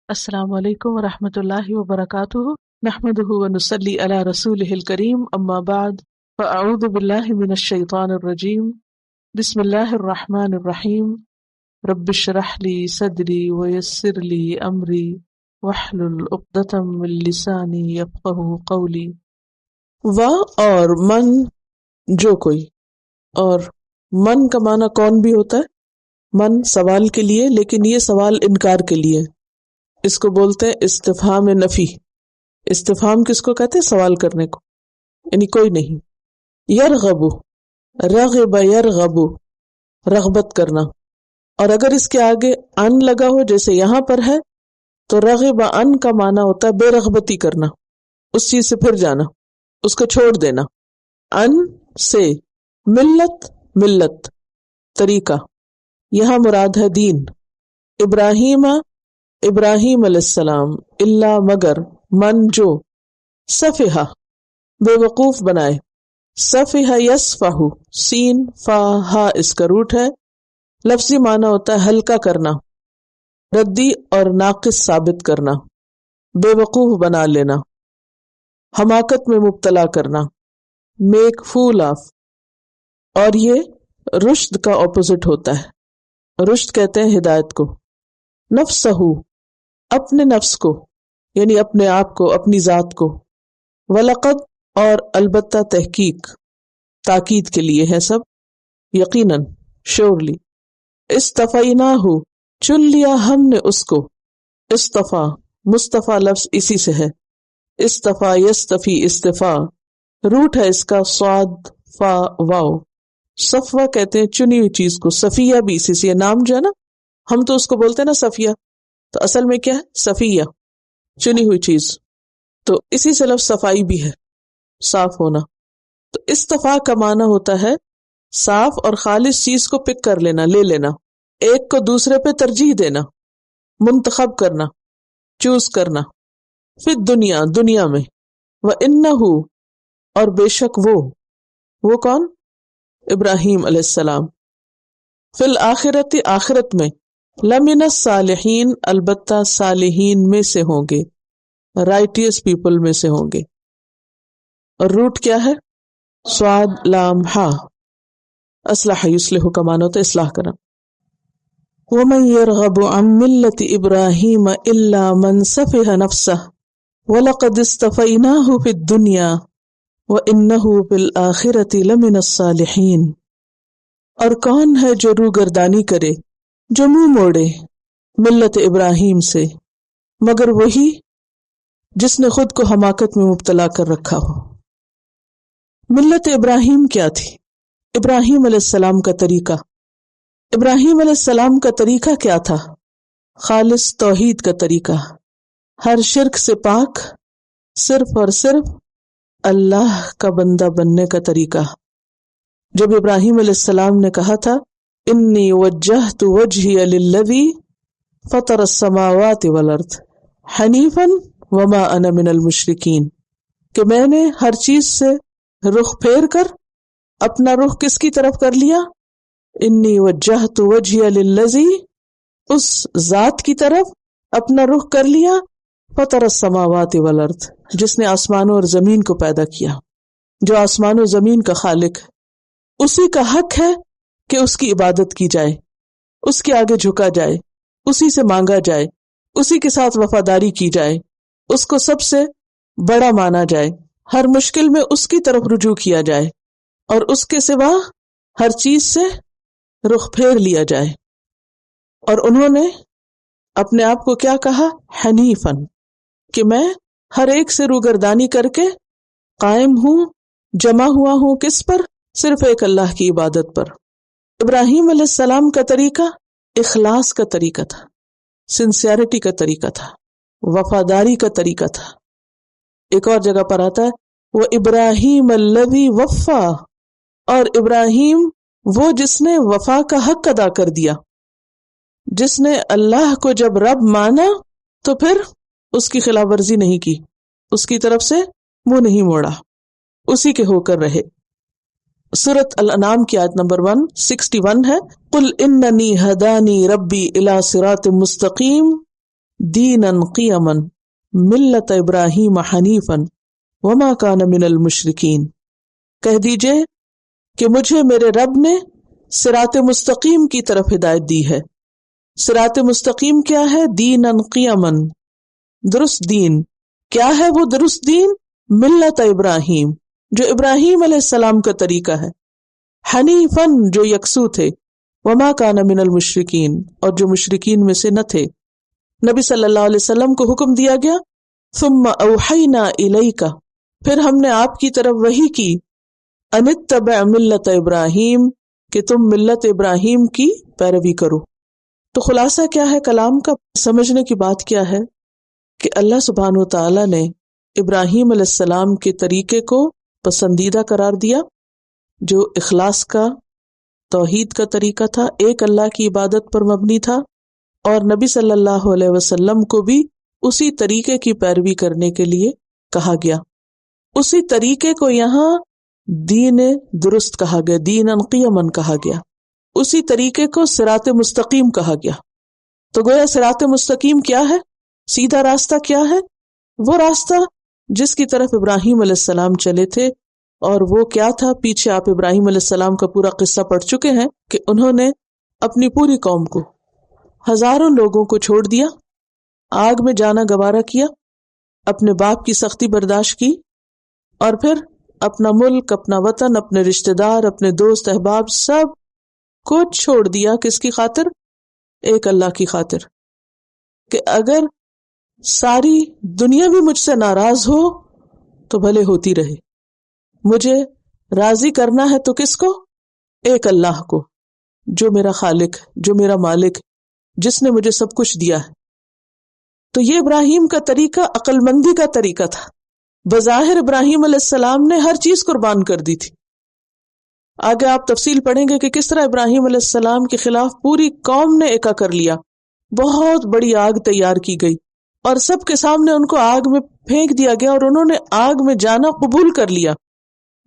السلام علیکم ورحمۃ اللہ وبرکاتہ، نحمده ونصلی علی رسولہ الکریم، اما بعد فاعوذ باللہ من الشیطان الرجیم، بسم اللہ الرحمن الرحیم، رب اشرح لی صدری ویسر لی امری واحلل عقدۃ من لسانی یفقہوا قولی۔ و اور من، جو کوئی، اور من کا معنی کون بھی ہوتا ہے؟ من سوال کے لیے، لیکن یہ سوال انکار کے لیے، اس کو بولتے ہیں استفہام نفی۔ استفہام کس کو کہتے ہیں؟ سوال کرنے کو، یعنی کوئی نہیں۔ یرغب، رغب یرغب، رغبت کرنا، اور اگر اس کے آگے ان لگا ہو جیسے یہاں پر ہے تو رغب ان کا معنی ہوتا ہے بے رغبتی کرنا، اس چیز سے پھر جانا، اس کو چھوڑ دینا۔ ان سے، ملت، ملت طریقہ، یہاں مراد ہے دین۔ ابراہیم، ابراہیم علیہ السلام، اللہ مگر، من جو، سفہا بے وقوف بنائے، سفہ یسفہ، سین فا ہا اس کا روٹ ہے، لفظی معنی ہوتا ہے ہلکا کرنا، ردی اور ناقص ثابت کرنا، بے وقوف بنا لینا، حماقت میں مبتلا کرنا، میک فول آف۔ اور یہ رشد کا اپوزٹ ہوتا ہے، رشد کہتے ہیں ہدایت کو۔ نفسہ، اپنے نفس کو، یعنی اپنے آپ کو، اپنی ذات کو۔ وَلَقَدْ، اور البتہ، تحقیق، تاکید کے لیے ہے سب، یقیناً، شورلی۔ اصطفیناہ، چن لیا ہم نے اس کو۔ اصطفیٰ، مصطفیٰ لفظ اسی سے ہے، اصطفیٰ یستفی، استفاء، روٹ ہے اس کا صاد فا واو۔ صفوہ کہتے ہیں چنی ہوئی چیز کو، صفیہ بھی اسی سے، نام جو ہے نا، ہم تو اس کو بولتے ہیں نا صفیہ، تو اصل میں کیا ہے؟ صفیہ، چنی ہوئی چیز، تو اسی سے لفظ صفائی بھی ہے، صاف ہونا۔ تو استفاء کا معنی ہوتا ہے صاف اور خالص چیز کو پک کر لینا، لے لینا، ایک کو دوسرے پہ ترجیح دینا، منتخب کرنا، چوز کرنا۔ فی دنیا، دنیا میں، وَإِنَّهُ، اور بے شک وہ کون؟ ابراہیم علیہ السلام، فی الآخرۃ، آخرت میں، لمن الصالحین، البتہ صالحین میں سے ہوں گے، رائٹیس پیپل میں سے ہوں گے۔ اور روٹ کیا ہے؟ صاد لام ہا، اصلح یصلح کا معنی ہوتا ہے اصلاح کرنا۔ ومن یرغب عن ملت ابراہیم الا من سفہ نفسہ وَلَقَدِ اصْطَفَيْنَاهُ فِي الدُّنْيَا وَإِنَّهُ فِي الْآخِرَةِ لَمِنَ الصَّالِحِينَ، اور کون ہے جو روگردانی کرے، جو منہ موڑے ملت ابراہیم سے، مگر وہی جس نے خود کو حماقت میں مبتلا کر رکھا ہو۔ ملت ابراہیم کیا تھی؟ ابراہیم علیہ السلام کا طریقہ۔ ابراہیم علیہ السلام کا طریقہ کیا تھا؟ خالص توحید کا طریقہ، ہر شرک سے پاک، صرف اور صرف اللہ کا بندہ بننے کا طریقہ۔ جب ابراہیم علیہ السلام نے کہا تھا انی وجہت وجہی للذی فطر السماوات والارض حنیفا وما انا من المشرکین، کہ میں نے ہر چیز سے رخ پھیر کر اپنا رخ کس کی طرف کر لیا؟ انی وجہت وجہی للذی، اس ذات کی طرف اپنا رخ کر لیا، فطر السماوات والارض، جس نے آسمانوں اور زمین کو پیدا کیا، جو آسمان و زمین کا خالق ہے۔ اسی کا حق ہے کہ اس کی عبادت کی جائے، اس کے آگے جھکا جائے، اسی سے مانگا جائے، اسی کے ساتھ وفاداری کی جائے، اس کو سب سے بڑا مانا جائے، ہر مشکل میں اس کی طرف رجوع کیا جائے، اور اس کے سوا ہر چیز سے رخ پھیر لیا جائے۔ اور انہوں نے اپنے آپ کو کیا کہا؟ حنیفن، کہ میں ہر ایک سے روگردانی کر کے قائم ہوں، جمع ہوا ہوں، کس پر؟ صرف ایک اللہ کی عبادت پر۔ ابراہیم علیہ السلام کا طریقہ اخلاص کا طریقہ تھا، سنسیئرٹی کا طریقہ تھا، وفاداری کا طریقہ تھا۔ ایک اور جگہ پر آتا ہے وَإِبْرَاهِيمَ الَّذِي وَفَّى، اور ابراہیم وہ جس نے وفا کا حق ادا کر دیا، جس نے اللہ کو جب رب مانا تو پھر اس کی خلاف ورزی نہیں کی، اس کی طرف سے منہ نہیں موڑا، اسی کے ہو کر رہے۔ سورۃ الانعام کی آیت نمبر 161 ہے، قُلْ إِنَّنِي هَدَانِي رَبِّي إِلَى صِرَاطٍ مُسْتَقِيمٍ دینن قیمن ملت ابراہیم حنیفن وما کان من المشرکین، کہہ دیجئے کہ مجھے میرے رب نے صراط مستقیم کی طرف ہدایت دی ہے۔ صراط مستقیم کیا ہے؟ دینن قیمن، درست دین۔ کیا ہے وہ درست دین؟ ملت ابراہیم، جو ابراہیم علیہ السلام کا طریقہ ہے، حنیفن، جو یکسو تھے، وما کان من المشرکین، اور جو مشرکین میں سے نہ تھے۔ نبی صلی اللہ علیہ وسلم کو حکم دیا گیا، ثم اوحینا الیک، پھر ہم نے آپ کی طرف وحی کی، ان اتبع ملت ابراہیم، کہ تم ملت ابراہیم کی پیروی کرو۔ تو خلاصہ کیا ہے کلام کا؟ سمجھنے کی بات کیا ہے کہ اللہ سبحانہ و تعالی نے ابراہیم علیہ السلام کے طریقے کو پسندیدہ قرار دیا، جو اخلاص کا، توحید کا طریقہ تھا، ایک اللہ کی عبادت پر مبنی تھا، اور نبی صلی اللہ علیہ وسلم کو بھی اسی طریقے کی پیروی کرنے کے لیے کہا گیا۔ اسی طریقے کو یہاں دین درست کہا گیا، دین قیمن کہا گیا، اسی طریقے کو صراط مستقیم کہا گیا۔ تو گویا صراط مستقیم کیا ہے؟ سیدھا راستہ کیا ہے؟ وہ راستہ جس کی طرف ابراہیم علیہ السلام چلے تھے، اور وہ کیا تھا؟ پیچھے آپ ابراہیم علیہ السلام کا پورا قصہ پڑھ چکے ہیں کہ انہوں نے اپنی پوری قوم کو، ہزاروں لوگوں کو چھوڑ دیا، آگ میں جانا گوارا کیا، اپنے باپ کی سختی برداشت کی، اور پھر اپنا ملک، اپنا وطن، اپنے رشتہ دار، اپنے دوست احباب، سب کچھ چھوڑ دیا۔ کس کی خاطر؟ ایک اللہ کی خاطر، کہ اگر ساری دنیا بھی مجھ سے ناراض ہو تو بھلے ہوتی رہے، مجھے راضی کرنا ہے تو کس کو؟ ایک اللہ کو، جو میرا خالق، جو میرا مالک، جس نے مجھے سب کچھ دیا ہے۔ تو یہ ابراہیم کا طریقہ عقل مندی کا طریقہ تھا۔ بظاہر ابراہیم علیہ السلام نے ہر چیز قربان کر دی تھی۔ آگے آپ تفصیل پڑھیں گے کہ کس طرح ابراہیم علیہ السلام کے خلاف پوری قوم نے ایکا کر لیا، بہت بڑی آگ تیار کی گئی، اور سب کے سامنے ان کو آگ میں پھینک دیا گیا، اور انہوں نے آگ میں جانا قبول کر لیا،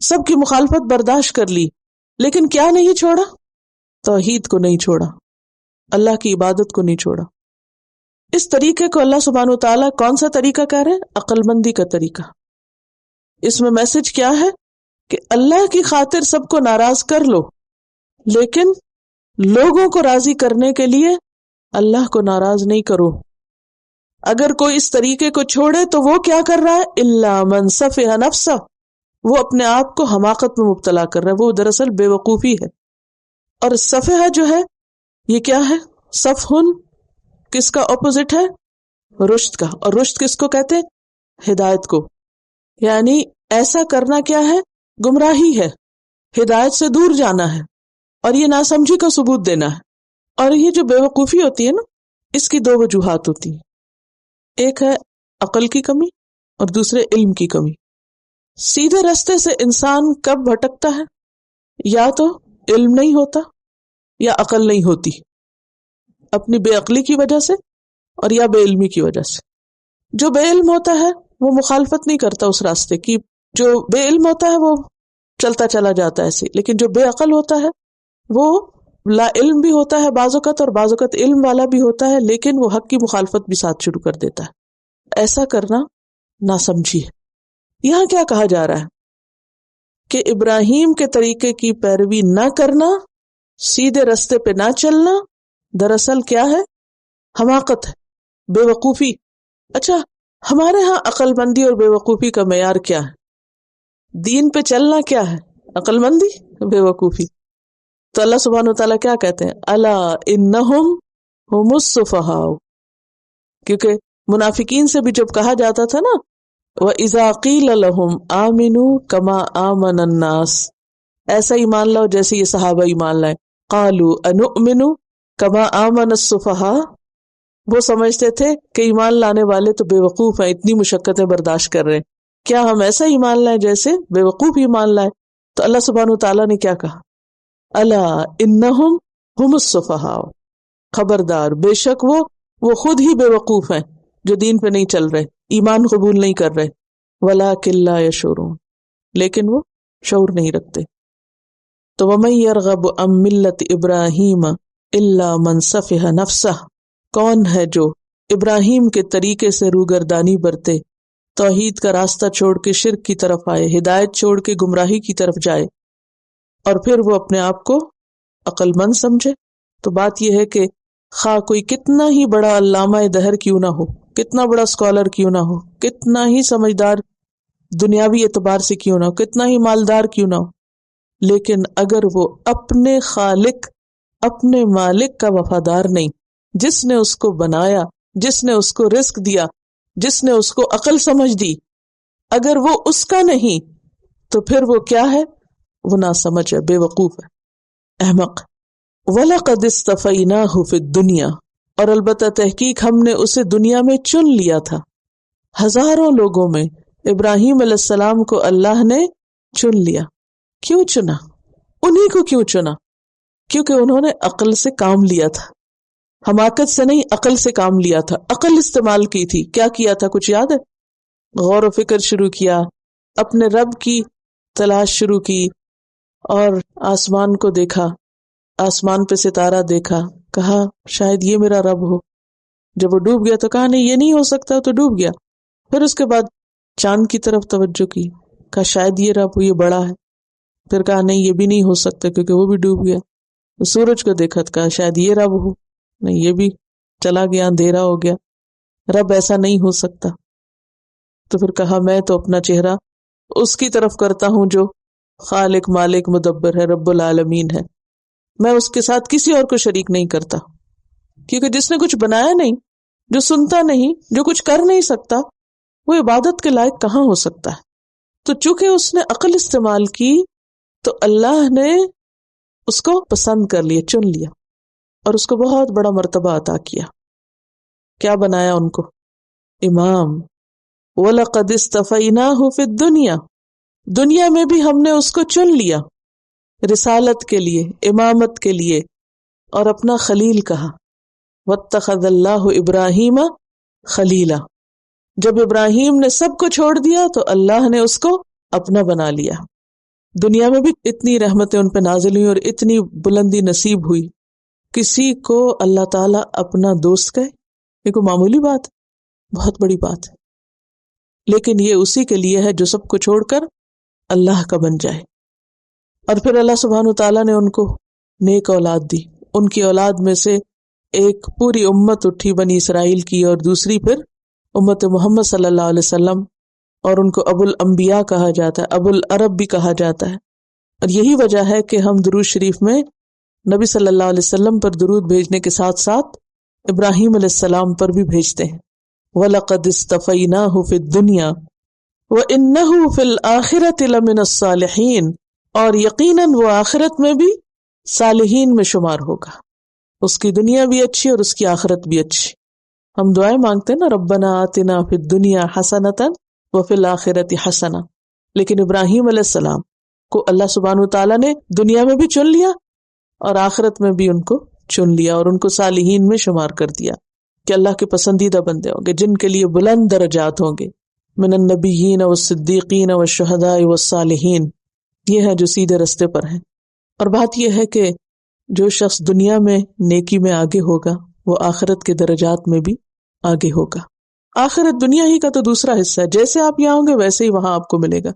سب کی مخالفت برداشت کر لی، لیکن کیا نہیں چھوڑا؟ توحید کو نہیں چھوڑا، اللہ کی عبادت کو نہیں چھوڑا۔ اس طریقے کو اللہ سبحانہ وتعالیٰ کون سا طریقہ کہہ رہے ہیں؟ عقل مندی کا طریقہ۔ اس میں میسج کیا ہے کہ اللہ کی خاطر سب کو ناراض کر لو، لیکن لوگوں کو راضی کرنے کے لیے اللہ کو ناراض نہیں کرو۔ اگر کوئی اس طریقے کو چھوڑے تو وہ کیا کر رہا ہے؟ الا من سفہ نفسہ، وہ اپنے آپ کو حماقت میں مبتلا کر رہا ہے، وہ دراصل بے وقوفی ہے۔ اور سفہ جو ہے یہ کیا ہے؟ سفہن کس کا اپوزٹ ہے؟ رشد کا۔ اور رشد کس کو کہتے ہیں؟ ہدایت کو۔ یعنی ایسا کرنا کیا ہے؟ گمراہی ہے، ہدایت سے دور جانا ہے، اور یہ ناسمجھی کا ثبوت دینا ہے۔ اور یہ جو بے وقوفی ہوتی ہے نا، اس کی دو وجوہات ہوتی ہیں، ایک ہے عقل کی کمی اور دوسرے علم کی کمی۔ سیدھے راستے سے انسان کب بھٹکتا ہے؟ یا تو علم نہیں ہوتا یا عقل نہیں ہوتی، اپنی بے عقلی کی وجہ سے اور یا بے علمی کی وجہ سے۔ جو بے علم ہوتا ہے وہ مخالفت نہیں کرتا اس راستے کی، جو بے علم ہوتا ہے وہ چلتا چلا جاتا ہے ایسے، لیکن جو بے عقل ہوتا ہے وہ لا علم بھی ہوتا ہے بعض اوقات، اور بعض اوقات علم والا بھی ہوتا ہے، لیکن وہ حق کی مخالفت بھی ساتھ شروع کر دیتا ہے۔ ایسا کرنا ناسمجھی ہے۔ یہاں کیا کہا جا رہا ہے کہ ابراہیم کے طریقے کی پیروی نہ کرنا، سیدھے راستے پہ نہ چلنا، دراصل کیا ہے؟ حماقت ہے، بے وقوفی۔ اچھا، ہمارے ہاں عقل مندی اور بے وقوفی کا معیار کیا ہے؟ دین پہ چلنا کیا ہے؟ عقل مندی، بے وقوفی۔ تو اللہ سبحانہ وتعالیٰ کیا کہتے ہیں؟ الا انہم ہم السفہاء، کیونکہ منافقین سے بھی جب کہا جاتا تھا نا، وَإِذَا قِيلَ لَهُمْ آمِنُوا كَمَا آمَنَ النَّاسِ، ایسا ایمان لاؤ جیسے یہ صحابہ ایمان لائے، قَالُوا أَنُؤْمِنُ كَمَا آمَنَ السُّفَهَاء، وہ سمجھتے تھے کہ ایمان لانے والے تو بے وقوف ہیں، اتنی مشقتیں برداشت کر رہے ہیں، کیا ہم ایسا ایمان لائیں جیسے بے وقوف ایمان لائے؟ تو اللہ سبحانہ وتعالیٰ نے کیا کہا؟ الا انہم ہم السفہاء، خبردار، بے شک وہ خود ہی بے وقوف ہیں جو دین پہ نہیں چل رہے، ایمان قبول نہیں کر رہے، ولکن لا یشعرون، لیکن وہ شعور نہیں رکھتے۔ تو ومن یرغب عن ملت ابراہیم الا من سفہ نفسہ، کون ہے جو ابراہیم کے طریقے سے روگردانی برتے، توحید کا راستہ چھوڑ کے شرک کی طرف آئے، ہدایت چھوڑ کے گمراہی کی طرف جائے، اور پھر وہ اپنے آپ کو عقل مند سمجھے، تو بات یہ ہے کہ خواہ کوئی کتنا ہی بڑا علامہ دہر کیوں نہ ہو، کتنا بڑا اسکالر کیوں نہ ہو، کتنا ہی سمجھدار دنیاوی اعتبار سے کیوں نہ ہو، کتنا ہی مالدار کیوں نہ ہو، لیکن اگر وہ اپنے خالق، اپنے مالک کا وفادار نہیں، جس نے اس کو بنایا، جس نے اس کو رزق دیا، جس نے اس کو عقل سمجھ دی، اگر وہ اس کا نہیں تو پھر وہ کیا ہے؟ وہ ناسمجھ ہے، بے وقوف ہے، احمق۔ وَلَقَدِ اصْطَفَيْنَاهُ فِي الدُّنْيَا، اور البتہ تحقیق ہم نے اسے دنیا میں چن لیا تھا، ہزاروں لوگوں میں ابراہیم علیہ السلام کو اللہ نے چن لیا۔ کیوں چنا؟ انہی کو کیوں چنا؟ کیونکہ انہوں نے عقل سے کام لیا تھا، حماقت سے نہیں، عقل سے کام لیا تھا، عقل استعمال کی تھی۔ کیا کیا تھا؟ کچھ یاد ہے؟ غور و فکر شروع کیا، اپنے رب کی تلاش شروع کی، اور آسمان کو دیکھا، آسمان پہ ستارہ دیکھا، کہا شاید یہ میرا رب ہو۔ جب وہ ڈوب گیا تو کہا نہیں، یہ نہیں ہو سکتا، تو ڈوب گیا۔ پھر اس کے بعد چاند کی طرف توجہ کی، کہا شاید یہ رب ہو، یہ بڑا ہے۔ پھر کہا نہیں، یہ بھی نہیں ہو سکتا کیونکہ وہ بھی ڈوب گیا۔ سورج کو دیکھا تو کہا شاید یہ رب ہو، نہیں، یہ بھی چلا گیا، اندھیرا ہو گیا، رب ایسا نہیں ہو سکتا۔ تو پھر کہا میں تو اپنا چہرہ اس کی طرف کرتا ہوں جو خالق، مالک، مدبر ہے، رب العالمین ہے، میں اس کے ساتھ کسی اور کو شریک نہیں کرتا، کیونکہ جس نے کچھ بنایا نہیں، جو سنتا نہیں، جو کچھ کر نہیں سکتا، وہ عبادت کے لائق کہاں ہو سکتا ہے؟ تو چونکہ اس نے عقل استعمال کی تو اللہ نے اس کو پسند کر لیا، چن لیا، اور اس کو بہت بڑا مرتبہ عطا کیا۔ کیا بنایا ان کو؟ امام۔ وَلَقَدِ اصْطَفَيْنَاهُ فِي الدُّنْيَا، دنیا میں بھی ہم نے اس کو چن لیا، رسالت کے لیے، امامت کے لیے، اور اپنا خلیل کہا۔ وَاتَّخَذَ اللَّهُ إِبْرَاهِيمَ خَلِيلًا، جب ابراہیم نے سب کو چھوڑ دیا تو اللہ نے اس کو اپنا بنا لیا۔ دنیا میں بھی اتنی رحمتیں ان پہ نازل ہوئی اور اتنی بلندی نصیب ہوئی، کسی کو اللہ تعالیٰ اپنا دوست کہے، یہ کوئی معمولی بات ہے، بہت بڑی بات ہے، لیکن یہ اسی کے لیے ہے جو سب کو چھوڑ کر اللہ کا بن جائے۔ اور پھر اللہ سبحانہ وتعالیٰ نے ان کو نیک اولاد دی، ان کی اولاد میں سے ایک پوری امت اٹھی بنی اسرائیل کی، اور دوسری پھر امت محمد صلی اللہ علیہ وسلم، اور ان کو ابو الانبیاء کہا جاتا ہے، ابو العرب بھی کہا جاتا ہے۔ اور یہی وجہ ہے کہ ہم درود شریف میں نبی صلی اللہ علیہ وسلم پر درود بھیجنے کے ساتھ ساتھ ابراہیم علیہ السلام پر بھی بھیجتے ہیں۔ وَلَقَدِ اصْطَفَيْنَاهُ فِي الدُّنْيَا وَإِنَّهُ فِي الْآخِرَةِ لَمِنَ الصَّالِحِينَ، اور یقیناً وہ آخرت میں بھی صالحین میں شمار ہوگا، اس کی دنیا بھی اچھی اور اس کی آخرت بھی اچھی۔ ہم دعائیں مانگتے ہیں نا، ربنا آتنا فی الدنیا حسنۃ وفی الآخرۃ حسنہ، لیکن ابراہیم علیہ السلام کو اللہ سبحانہ وتعالیٰ نے دنیا میں بھی چن لیا اور آخرت میں بھی ان کو چن لیا، اور ان کو صالحین میں شمار کر دیا کہ اللہ کے پسندیدہ بندے ہوں گے، جن کے لیے بلند درجات ہوں گے، من النبیین والصدیقین والشہداء والصالحین، یہ ہے جو سیدھے رستے پر ہیں۔ اور بات یہ ہے کہ جو شخص دنیا میں نیکی میں آگے ہوگا وہ آخرت کے درجات میں بھی آگے ہوگا۔ آخرت دنیا ہی کا تو دوسرا حصہ ہے، جیسے آپ یہاں ہوں گے ویسے ہی وہاں آپ کو ملے گا۔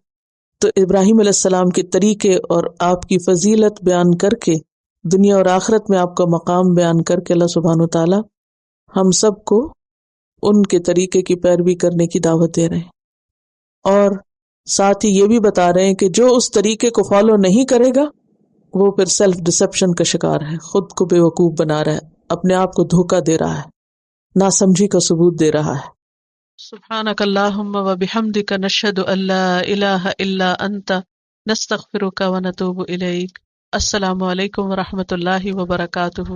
تو ابراہیم علیہ السلام کے طریقے اور آپ کی فضیلت بیان کر کے، دنیا اور آخرت میں آپ کا مقام بیان کر کے، اللہ سبحانہ وتعالی ہم سب کو ان کے طریقے کی پیروی کرنے کی دعوت دے رہے ہیں، اور ساتھ ہی یہ بھی بتا رہے ہیں کہ جو اس طریقے کو فالو نہیں کرے گا وہ پھر سیلف ڈسپشن کا شکار ہے، خود کو بے وقوف بنا رہا ہے، اپنے آپ کو دھوکہ دے رہا ہے، ناسمجھی کا ثبوت دے رہا ہے۔ سبحانک اللہم و بحمدک، نشہد ان لا الہ الا انت، نستغفرک و نتوب الیک۔ السلام علیکم و رحمۃ اللہ وبرکاتہ۔